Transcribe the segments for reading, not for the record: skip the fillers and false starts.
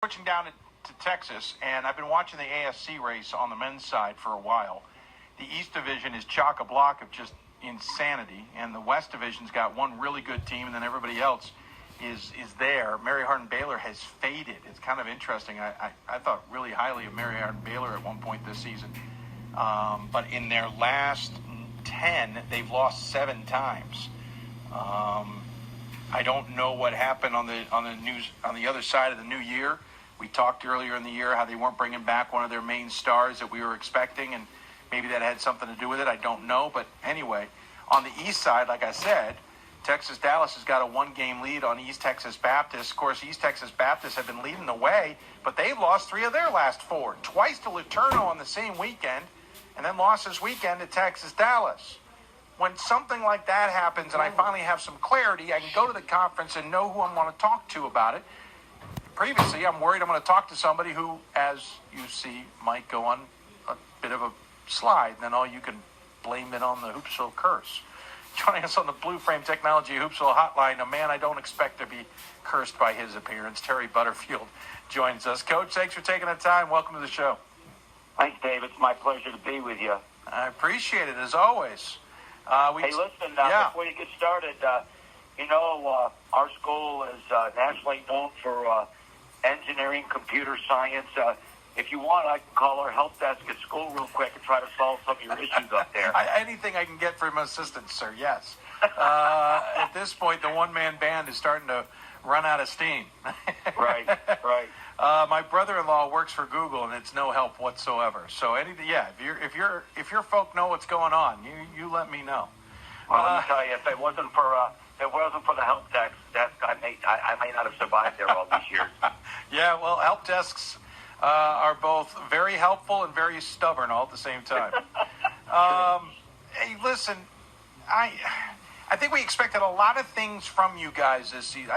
Switching down to Texas, and I've been watching the AFC race on the men's side for a while. The East Division is chock-a-block of just insanity, and the West Division's got one really good team, and then everybody else is there. Mary Hardin-Baylor has faded. It's kind of interesting. I thought really highly of Mary Hardin-Baylor at one point this season. But in their last 10, they've lost 7 times. I don't know what happened on the news on the other side of the new year. We talked earlier in the year how they weren't bringing back one of their main stars that we were expecting, and maybe that had something to do with it. I don't know. But anyway, on the east side, like I said, Texas Dallas has got a 1-game lead on East Texas Baptist. Of course, East Texas Baptist have been leading the way, but they've lost 3 of their last 4. Twice to Laterno on the same weekend, and then lost this weekend to Texas Dallas. When something like that happens and I finally have some clarity, I can go to the conference and know who I'm going to talk to about it. Previously, I'm worried I'm going to talk to somebody who, as you see, might go on a bit of a slide. And then all you can blame it on the Hoopsville curse. Joining us on the Blue Frame Technology Hoopsville hotline, a man I don't expect to be cursed by his appearance, Terry Butterfield, joins us. Coach, thanks for taking the time. Welcome to the show. Thanks, Dave. It's my pleasure to be with you. I appreciate it, as always. Hey, listen, before you get started, our school is nationally known for engineering, computer science. If you want, I can call our help desk at school real quick and try to solve some of your issues up there. Anything I can get from assistants, sir, yes. At this point, the one-man band is starting to run out of steam. Right. My brother-in-law works for Google, and it's no help whatsoever. So if your folk know what's going on, you let me know. Well, let me tell you, if it wasn't for the help desk, I may not have survived there all these years. Yeah, well, help desks are both very helpful and very stubborn all at the same time. Hey, listen, I think we expected a lot of things from you guys this season.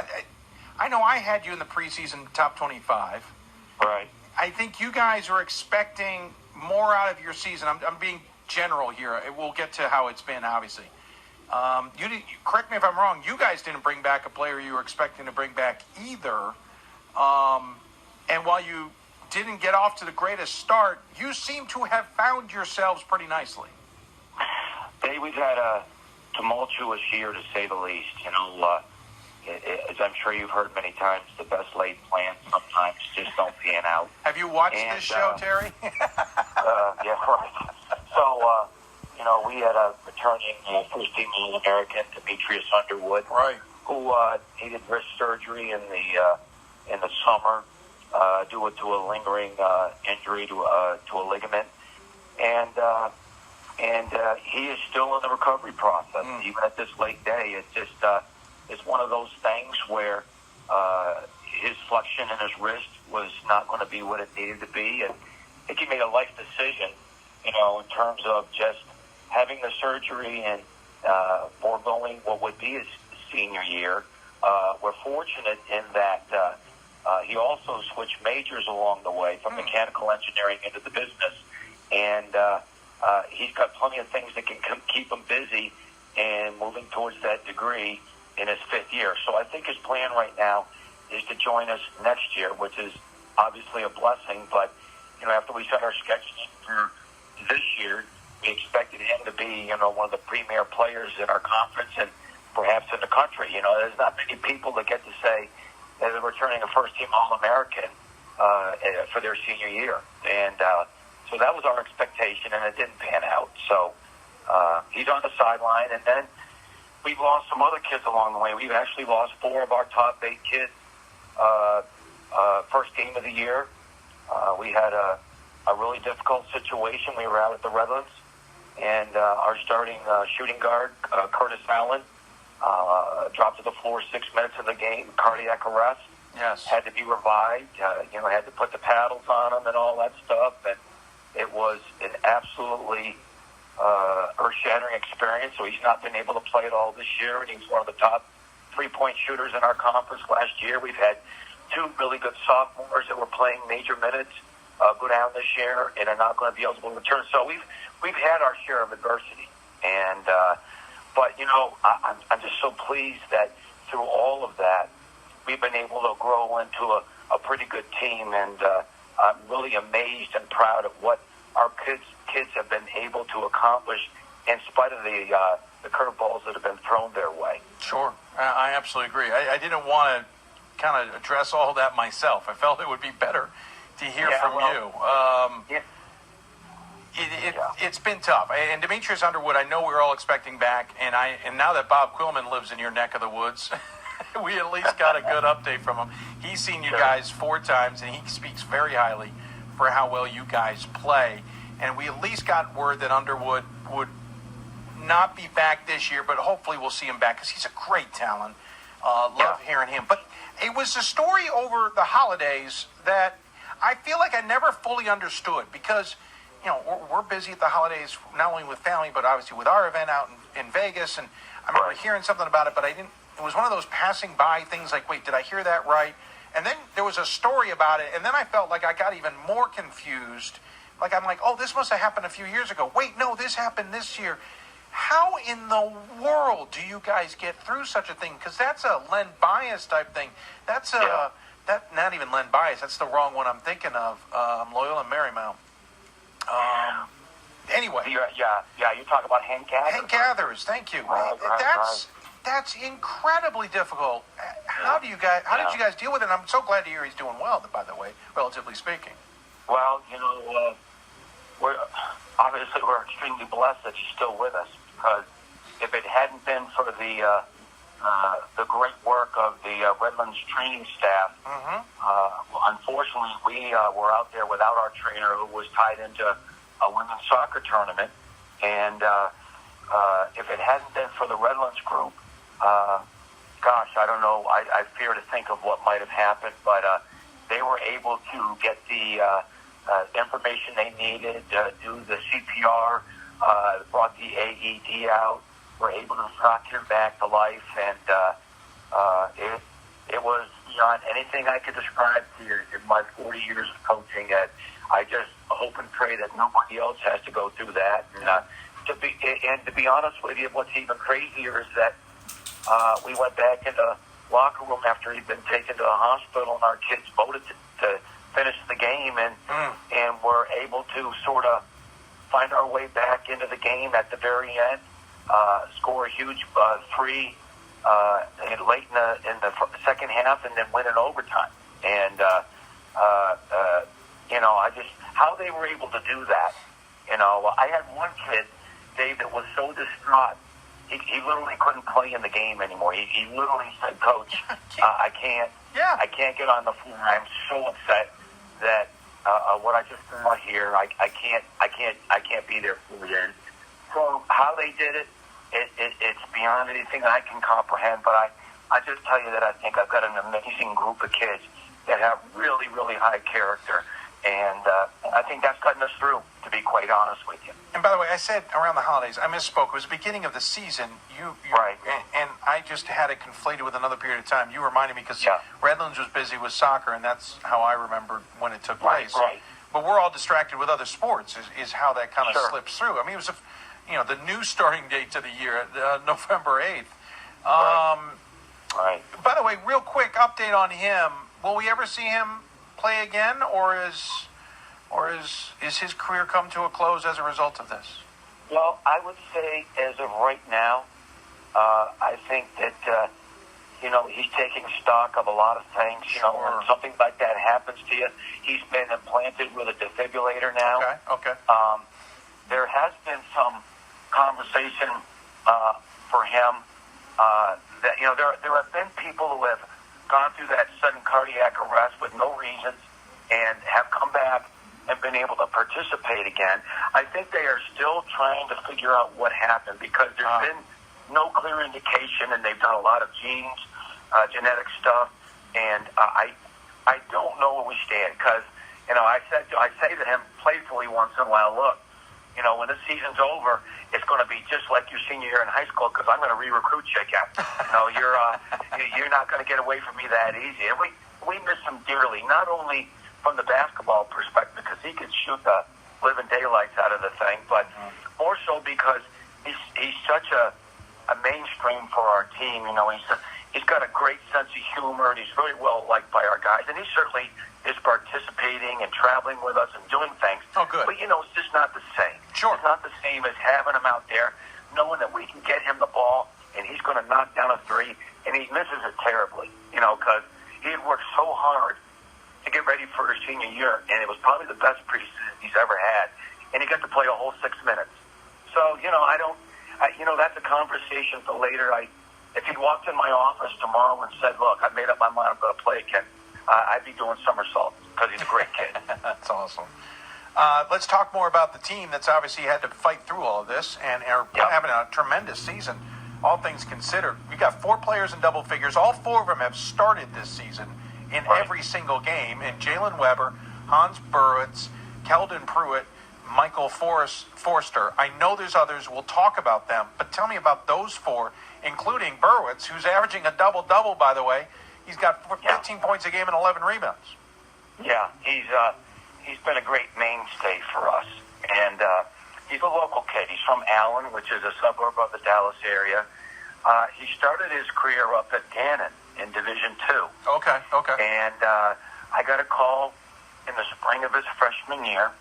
I know I had you in the preseason top 25. Right. I think you guys are expecting more out of your season. I'm being general here. We'll get to how it's been, obviously. Correct me if I'm wrong. You guys didn't bring back a player you were expecting to bring back either. And while you didn't get off to the greatest start, you seem to have found yourselves pretty nicely. Hey, we've had a tumultuous year, to say the least. As I'm sure you've heard many times, the best laid plans sometimes just don't pan out. Have you watched this show, Terry? Yeah, right. So, we had a returning first-team All-American, Demetrius Underwood, right, who needed wrist surgery in the summer due to a lingering injury to a ligament, and he is still in the recovery process. Even at this late day, it's just it's one of those things where his flexion in his wrist was not going to be what it needed to be, and I think he made a life decision, in terms of just having the surgery and foregoing what would be his senior year. We're fortunate in that he also switched majors along the way from mechanical engineering into the business, and he's got plenty of things that can keep him busy and moving towards that degree in his 5th year. So I think his plan right now is to join us next year, which is obviously a blessing. But, after we set our sketch for this year, we expected him to be, one of the premier players in our conference and perhaps in the country. There's not many people that get to say that they're returning a first-team All-American for their senior year. And so that was our expectation, and it didn't pan out. So he's on the sideline, and then we've lost some other kids along the way. We've actually lost 4 of our top 8 kids first game of the year. We had a really difficult situation. We were out at the Redlands, and our starting shooting guard, Curtis Allen, dropped to the floor 6 minutes of the game, cardiac arrest. Yes. Had to be revived, had to put the paddles on him and all that stuff. And it was an absolutely earth-shattering experience. So he's not been able to play at all this year, and he's one of the top 3-point shooters in our conference last year. We've had 2 really good sophomores that were playing major minutes go down this year and are not going to be able to return. So we've had our share of adversity, and but I'm just so pleased that through all of that, we've been able to grow into a a pretty good team, and I'm really amazed and proud of what our kids have been able to accomplish in spite of the curveballs that have been thrown their way. Sure. I absolutely agree. I didn't want to kind of address all that myself. I felt it would be better to hear from you. It's been tough. And Demetrius Underwood, I know we were all expecting back, and now that Bob Quillman lives in your neck of the woods, we at least got a good update from him. He's seen you guys 4 times, and he speaks very highly for how well you guys play. And we at least got word that Underwood would not be back this year, but hopefully we'll see him back because he's a great talent. Love hearing him. But it was a story over the holidays that I feel like I never fully understood because, you know, we're busy at the holidays, not only with family, but obviously with our event out in Vegas. And I remember hearing something about it, but I didn't. It was one of those passing by things like, wait, did I hear that right? And then there was a story about it, and then I felt like I got even more confused. Like, I'm like, oh, this must have happened a few years ago. Wait, no, this happened this year. How in the world do you guys get through such a thing? Because that's a Len Bias type thing. That's not even Len Bias. That's the wrong one I'm thinking of. Loyola Marymount. Anyway. You're talking about Hank Gathers. Hank Gathers, thank you. That's incredibly difficult. How did you guys deal with it? And I'm so glad to hear he's doing well, by the way, relatively speaking. Well, you know, we're extremely blessed that he's still with us, because if it hadn't been for the great work of the Redlands training staff, unfortunately, we were out there without our trainer, who was tied into a women's soccer tournament. And if it hadn't been for the Redlands group, gosh, I don't know. I fear to think of what might have happened, but they were able to get the information they needed, do the CPR, brought the AED out, were able to shock him back to life, and it was beyond anything I could describe to you in my 40 years of coaching. I just hope and pray that nobody else has to go through that. And to be honest with you, what's even crazier is that we went back in the locker room after he'd been taken to the hospital, and our kids voted to finish the game, and were able to sort of find our way back into the game at the very end, score a huge 3 late in the second half, and then win in overtime. And how they were able to do that. You know, I had one kid, Dave, that was so distraught. He literally couldn't play in the game anymore. He literally said, "Coach, I can't get on the floor. I'm so upset that what I just saw here, I can't be there for you." And so how they did it, it's beyond anything I can comprehend. But I just tell you that I think I've got an amazing group of kids that have really, really high character. And I think that's gotten us through, to be quite honest with you. And by the way, I said around the holidays, I misspoke. It was the beginning of the season. Right. And I just had it conflated with another period of time. You reminded me because Redlands was busy with soccer, and that's how I remembered when it took place. Right. But we're all distracted with other sports is how that kind of slips through. I mean, it was, the new starting date to the year, November 8th. Right. By the way, real quick update on him. Will we ever see him play again, or is his career come to a close as a result of this? Well, I would say as of right now, I think that he's taking stock of a lot of things. When something like that happens to you, he's been implanted with a defibrillator now. Okay. There has been some conversation for him that there have been people who have gone through that sudden cardiac arrest with no reasons and have come back and been able to participate again. I think they are still trying to figure out what happened, because there's been no clear indication, and they've done a lot of genetic stuff, and I don't know where we stand, because I say to him playfully once in a while, look, when this season's over, it's going to be just like your senior year in high school, because I'm going to re-recruit you again. You're not going to get away from me that easy. And we miss him dearly, not only from the basketball perspective, because he could shoot the living daylights out of the thing, but more so because he's such a mainstream for our team. he's got a great sense of humor, and he's very well liked by our guys. And he certainly is participating and traveling with us and doing things. Oh, good. But, it's just not the same. Sure. It's not the same as having him out there, knowing that we can get him the ball, and he's going to knock down a three, and he misses it terribly, because he had worked so hard to get ready for his senior year, and it was probably the best preseason he's ever had, and he got to play a whole 6 minutes. So, that's a conversation for later. If he walked in my office tomorrow and said, look, I made up my mind, I'm going to play again, I'd be doing somersaults because he's a great kid. That's awesome. Let's talk more about the team that's obviously had to fight through all of this and are having a tremendous season, all things considered. We got 4 players in double figures. All 4 of them have started this season in every single game. And Jalen Weber, Hans Burwitz, Keldon Pruitt, Michael Forster. I know there's others. We'll talk about them. But tell me about those 4, including Burwitz, who's averaging a double-double, by the way. He's got 15 points a game and 11 rebounds. Yeah, he's been a great mainstay for us. And he's a local kid. He's from Allen, which is a suburb of the Dallas area. He started his career up at Gannon in Division II. Okay. And I got a call in the spring of his freshman year,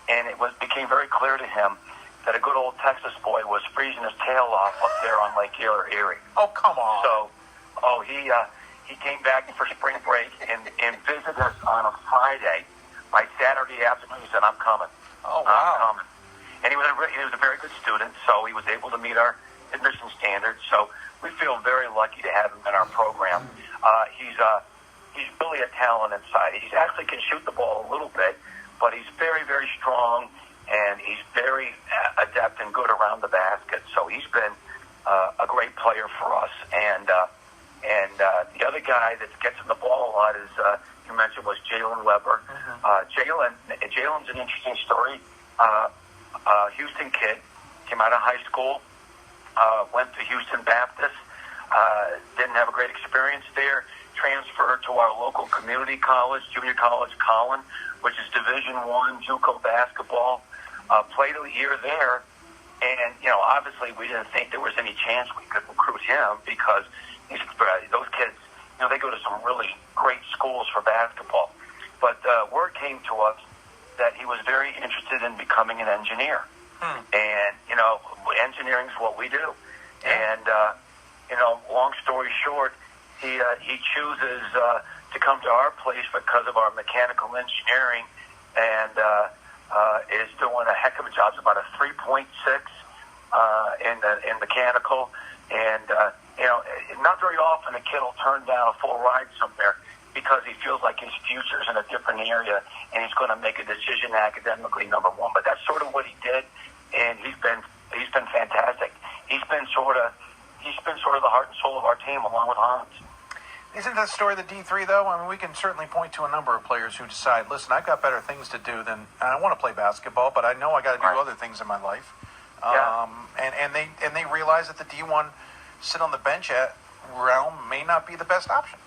and it became very clear to him that a good old Texas boy was freezing his tail off up there on Lake Erie. Oh, come on. So, he came back for spring break and visited us on a Friday. By Saturday afternoon, he said, I'm coming. Oh, wow. I'm coming. And he was a very good student, so he was able to meet our admission standards. So we feel very lucky to have him in our program. He's really a talent inside. He actually can shoot the ball a little bit, but he's very, very strong, and he's very adept and good around the basket. So he's been a great player for us. And the other guy that gets him the ball a lot is, you mentioned, was Jalen Weber. Jalen's an interesting story. Houston kid, came out of high school, went to Houston Baptist, didn't have a great experience there, transferred to our local community college, junior college, Collin, which is Division I JUCO basketball. Played a year there, and obviously we didn't think there was any chance we could recruit him because those kids, they go to some really great schools for basketball. But word came to us that he was very interested in becoming an engineer. And, engineering is what we do. And, long story short, he chooses to come to our place because of our mechanical engineering and is doing a heck of a job. It's about a 3.6 in mechanical. And, not very often a kid will turn down a full ride somewhere because he feels like his future's in a different area and he's going to make a decision academically, number one. But that's sort of what he did, and he's been fantastic. He's been sort of the heart and soul of our team, along with Hans. Isn't that story the D3, though? I mean, we can certainly point to a number of players who decide, listen, I've got better things to do than I want to play basketball, but I know I got to do other things in my life. And they realize that the D1 sit on the bench at realm may not be the best option.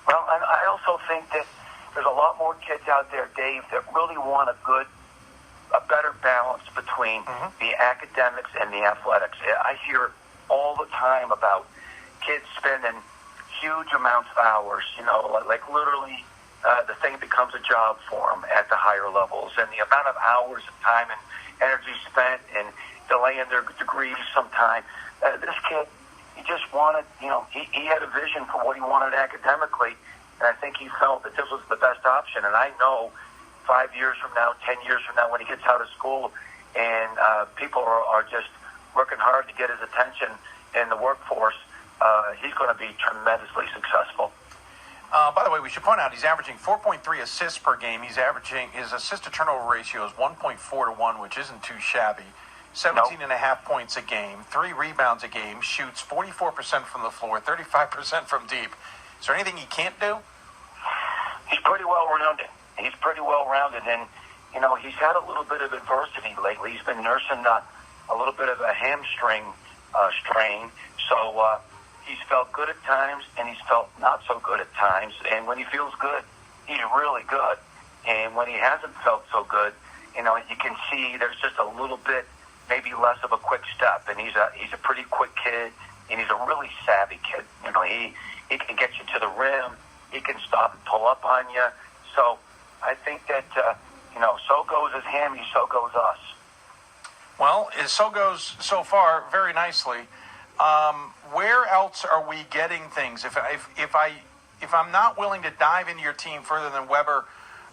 Well, and I also think that there's a lot more kids out there, Dave, that really want a better balance between the academics and the athletics. I hear all the time about kids spending huge amounts of hours, like literally the thing becomes a job for them at the higher levels, and the amount of hours of time and energy spent and delaying their degrees sometime. This kid, he just wanted, he had a vision for what he wanted academically, and I think he felt that this was the best option. And I know 5 years from now, 10 years from now, when he gets out of school and people are just working hard to get his attention in the workforce, he's going to be tremendously successful. By the way, we should point out he's averaging 4.3 assists per game. His assist-to-turnover ratio is 1.4 to 1, which isn't too shabby. 17.5 points a game, 3 rebounds a game, shoots 44% from the floor, 35% from deep. Is there anything he can't do? He's pretty well-rounded. And, he's had a little bit of adversity lately. He's been nursing a little bit of a hamstring strain. So he's felt good at times, and he's felt not so good at times. And when he feels good, he's really good. And when he hasn't felt so good, you can see there's just a little bit, maybe less of a quick step. And he's a pretty quick kid. and he's a really savvy kid. You know, he can get you to the rim. He can stop and pull up on you. So I think that, so goes his Hammy, so goes us. Well, so goes so far very nicely. Where else are we getting things? If I'm not willing to dive into your team further than Weber,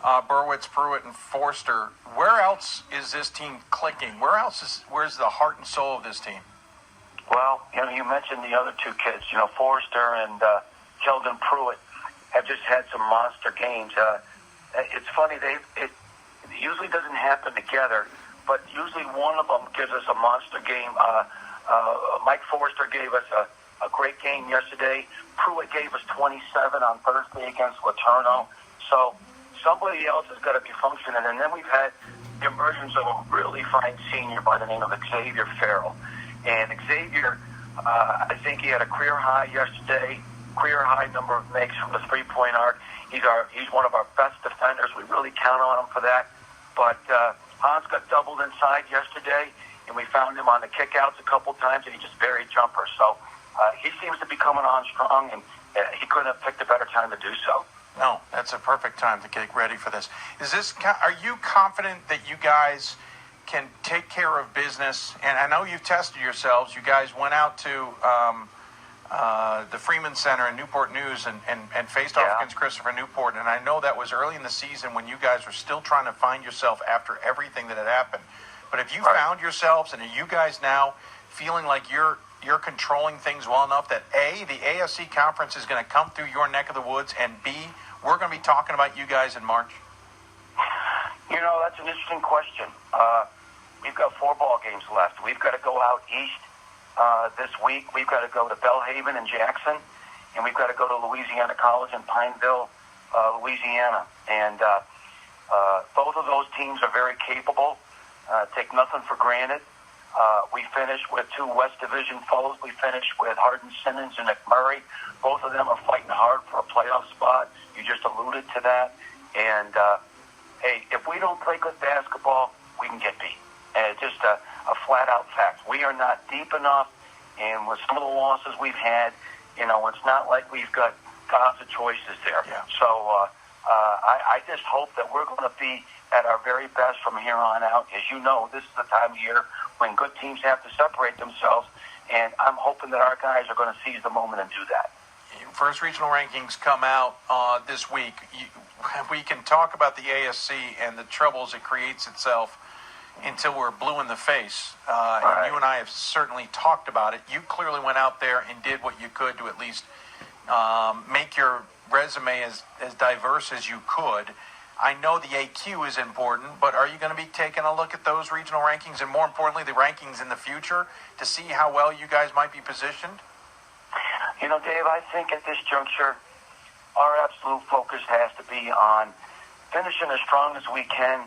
Burwitz, Pruitt, and Forster, where else is this team clicking? Where's the heart and soul of this team? Well, you mentioned the other two kids. Forster and Keldon Pruitt have just had some monster games. It's funny, it usually doesn't happen together, but usually one of them gives us a monster game. Mike Forster gave us a great game yesterday. Pruitt gave us 27 on Thursday against Laterno. So somebody else has got to be functioning. And then we've had the emergence of a really fine senior by the name of Xavier Farrell. And Xavier, I think he had a career high yesterday, career high number of makes from the three-point arc. He's one of our best defenders. We really count on him for that. But Hans got doubled inside yesterday, and we found him on the kickouts a couple times, and he just buried jumpers. So he seems to be coming on strong, and he couldn't have picked a better time to do so. No, that's a perfect time to get ready for this. Are you confident that you guys can take care of business? And I know you've tested yourselves. You guys went out to the Freeman Center in Newport News and faced off against Christopher Newport. And I know that was early in the season when you guys were still trying to find yourself after everything that had happened. But have you found yourselves, and are you guys now feeling like you're controlling things well enough that A, the AFC conference is going to come through your neck of the woods, and B, we're going to be talking about you guys in March? That's an interesting question. We've got 4 ball games left. We've got to go out east this week. We've got to go to Belhaven and Jackson, and we've got to go to Louisiana College in Pineville, Louisiana. And both of those teams are very capable. Take nothing for granted. We finished with 2 West Division foes. We finished with Hardin Simmons and McMurray. Both of them are fighting hard for a playoff spot. You just alluded to that. And, hey, if we don't play good basketball, we can get beat. And it's just a flat-out fact. We are not deep enough, and with some of the losses we've had, it's not like we've got gobs of choices there. Yeah. So I just hope that we're going to be at our very best from here on out. As you know, this is the time of year when good teams have to separate themselves, and I'm hoping that our guys are going to seize the moment and do that. First regional rankings come out this week. We can talk about the ASC and the troubles it creates itself until we're blue in the face. And you and I have certainly talked about it. You clearly went out there and did what you could to at least make your resume as diverse as you could. I know the AQ is important, but are you going to be taking a look at those regional rankings and, more importantly, the rankings in the future to see how well you guys might be positioned? Dave, I think at this juncture, our absolute focus has to be on finishing as strong as we can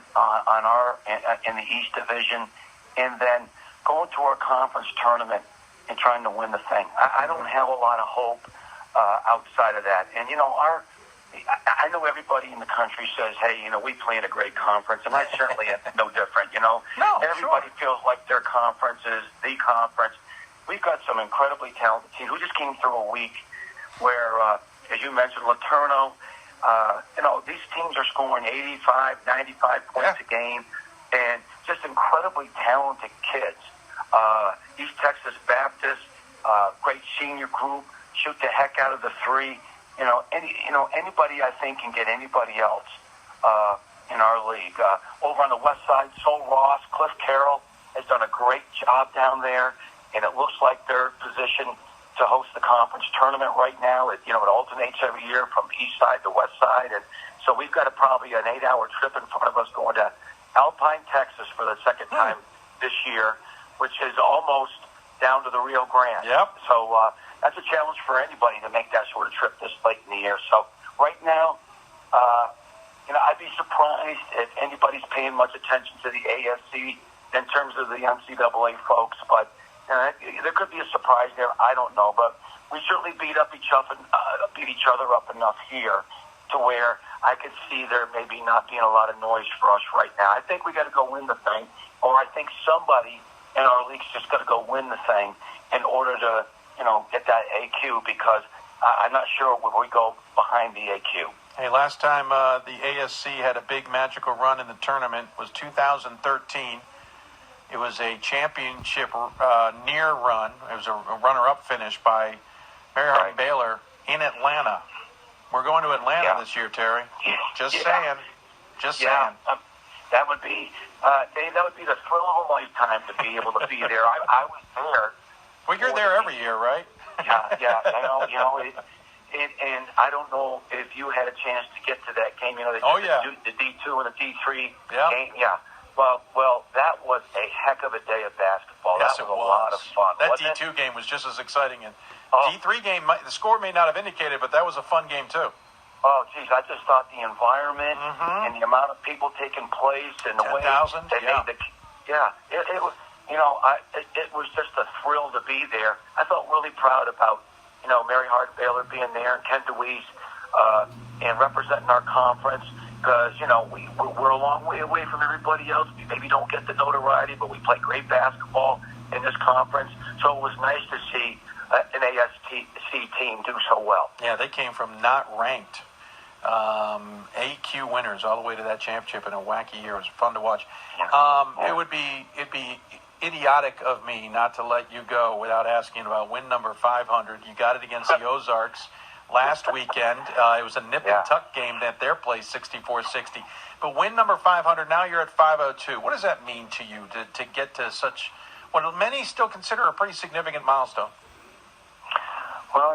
in the East Division, and then going to our conference tournament and trying to win the thing. I don't have a lot of hope outside of that. And, I know everybody in the country says, hey, we play in a great conference, and I certainly am no different, No, everybody feels like their conference is the conference. We've got some incredibly talented teams. We just came through a week where, as you mentioned, Laterno, these teams are scoring 85, 95 points a game, and just incredibly talented kids. East Texas Baptist, great senior group, shoot the heck out of the three. Anybody I think can get anybody else in our league. Over on the west side, Sol Ross, Cliff Carroll has done a great job down there, and it looks like they're positioned to host the conference tournament right now. It alternates every year from east side to west side, and so we've got probably an 8-hour trip in front of us going to Alpine, Texas for the second time this year, which is almost down to the Rio Grande. Yep. So that's a challenge for anybody to make that sort of trip this late in the year. So right now, I'd be surprised if anybody's paying much attention to the AFC in terms of the NCAA folks, but there could be a surprise there. I don't know, but we certainly beat each other up enough here to where I could see there maybe not being a lot of noise for us right now. I think we got to go win the thing, or I think somebody in our league's just got to go win the thing in order to get that AQ because I'm not sure where we go behind the AQ. Hey, last time the ASC had a big magical run in the tournament was 2013. It was a championship near run. It was a runner-up finish by Mary Hardin Baylor in Atlanta. We're going to Atlanta this year, Terry. Just saying. Just saying. That would be, Dave, that would be the thrill of a lifetime to be able to be there. I was there. Well, you're there every year, right? Yeah. I know. And I don't know if you had a chance to get to that game. The D2 and the D3 game. Yeah. Well, that was a heck of a day of basketball. Yes, that was a lot of fun. That D2 game was just as exciting. And D3 game, the score may not have indicated, but that was a fun game, too. Oh, geez, I just thought the environment and the amount of people taking place and the way they made the... Yeah, it was, it was just a thrill to be there. I felt really proud about, Mary Hardin Baylor being there and Ken DeWeese and representing our conference because, we're a long way away from everybody else. We maybe don't get the notoriety, but we play great basketball in this conference. So it was nice to see an ASC team do so well. Yeah, they came from not ranked AQ winners all the way to that championship in a wacky year. It was fun to watch. It'd be idiotic of me not to let you go without asking about win number 500. You got it against the Ozarks last weekend. It was a nip and tuck game at their place, 64-60. But win number 500, now you're at 502. What does that mean to you to get to such what many still consider a pretty significant milestone? Well,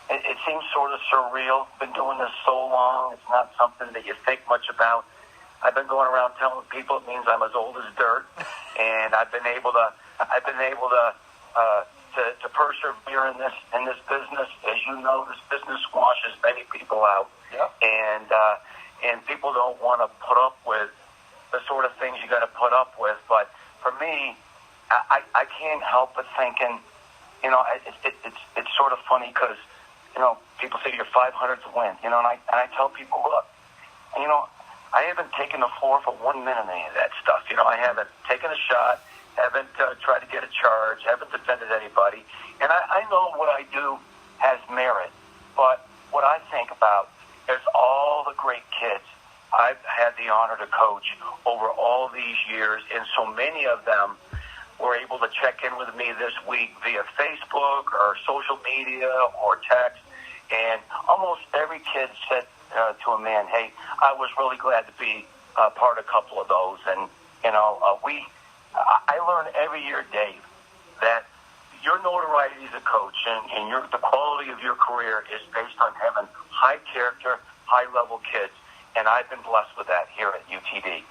it seems sort of surreal. Been doing this so long. It's not something that you think much about. I've been going around telling people it means I'm as old as dirt, and I've been able to persevere in this business. As you know, this business squashes many people out, and people don't want to put up with the sort of things you got to put up with. But for me, I can't help but thinking, it's sort of funny because. People say you're 500 to win, and I tell people, look, I haven't taken the floor for 1 minute of any of that stuff. I haven't taken a shot, haven't tried to get a charge, haven't defended anybody. And I know what I do has merit, but what I think about is all the great kids I've had the honor to coach over all these years, and so many of them were able to check in with me this week via Facebook or social media or text. And almost every kid said to a man, hey, I was really glad to be part of a couple of those. And, I learn every year, Dave, that your notoriety as a coach and the quality of your career is based on having high character, high level kids. And I've been blessed with that here at UTD.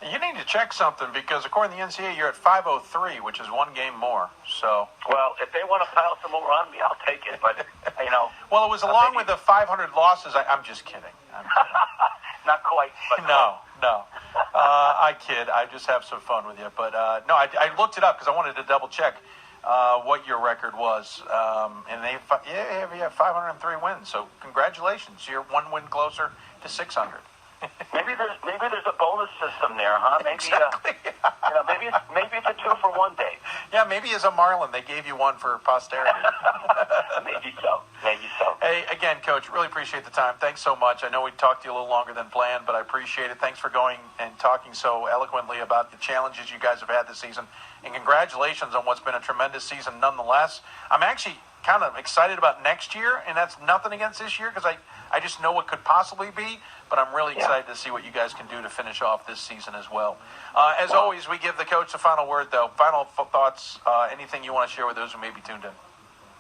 You need to check something because according to the NCAA, you're at 503, which is one game more. So, well, if they want to pile some more on me, I'll take it. But well, it was along with the 500 losses. I'm just kidding. Not quite. But no. I kid. I just have some fun with you. But no, I looked it up because I wanted to double check what your record was, and they have 503 wins. So congratulations, you're one win closer to 600. Maybe there's a bonus system there, huh? Maybe exactly. Maybe it's a 2-for-1 day. Yeah, maybe as a Marlin they gave you one for posterity. Maybe so. Hey, again, Coach, really appreciate the time. Thanks so much. I know we talked to you a little longer than planned, but I appreciate it. Thanks for going and talking so eloquently about the challenges you guys have had this season, and congratulations on what's been a tremendous season nonetheless. I'm actually kind of excited about next year, and that's nothing against this year because I just know what could possibly be, but I'm really excited to see what you guys can do to finish off this season as well. As always, we give the coach the final word, though. Final thoughts, anything you want to share with those who may be tuned in?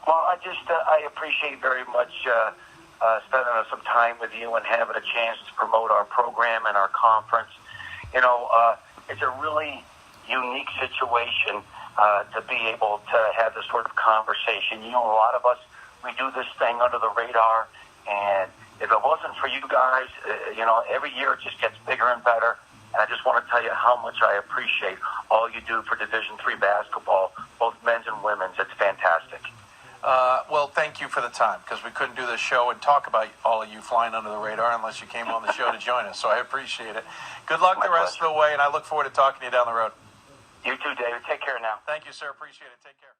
Well, I appreciate very much spending some time with you and having a chance to promote our program and our conference. It's a really unique situation to be able to have this sort of conversation. A lot of us, we do this thing under the radar, and if it wasn't for you guys, every year it just gets bigger and better. And I just want to tell you how much I appreciate all you do for Division III basketball, both men's and women's. It's fantastic. Well, thank you for the time, because we couldn't do this show and talk about all of you flying under the radar unless you came on the show to join us. So I appreciate it. Good luck the rest of the way, and I look forward to talking to you down the road. You too, David. Take care now. Thank you, sir. Appreciate it. Take care.